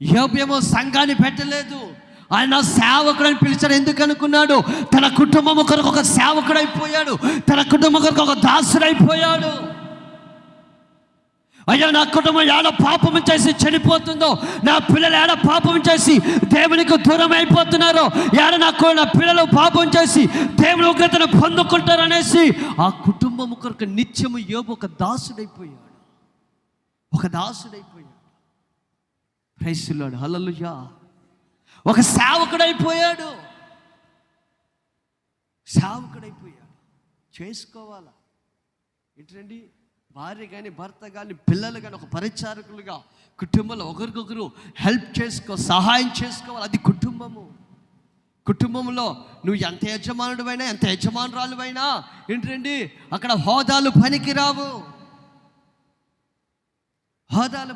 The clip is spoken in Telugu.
యోబేమో సంఘాన్ని పెట్టలేదు, ఆయన సేవకుడు అని పిలిచాడు. ఎందుకు అనుకున్నాడు? తన కుటుంబం కొరకు ఒక సేవకుడైపోయాడు, తన కుటుంబం కొరకు ఒక దాసుడైపోయాడు. అయ్యా, నా కుటుంబం ఏడ పాపం చేసి చనిపోతుందో, నా పిల్లలు ఏడ పాపం చేసి దేవునికి దూరం అయిపోతున్నారో, ఏడ నా పిల్లలు పాపం చేసి దేవుని ఉగ్రతను పొందుకుంటారు అనేసి ఆ కుటుంబం కొరకు నిత్యము యోబు ఒక దాసుడైపోయాడు, ఒక దాసుడైపోయాడు. ప్రైజ్ ది లార్డ్, హల్లెలూయా. ఒక సేవకుడైపోయాడు, సేవకుడైపోయాడు. చేసుకోవాలా ఏంటండి? భార్య కానీ భర్త కానీ పిల్లలు కానీ ఒక పరిచారకులుగా కుటుంబంలో ఒకరికొకరు హెల్ప్ సహాయం చేసుకోవాలి. అది కుటుంబము. కుటుంబంలో నువ్వు ఎంత యజమానుడివైనా ఎంత యజమానురాలువైనా ఏంటండి, అక్కడ హోదాలు పనికిరావు. హోదాలు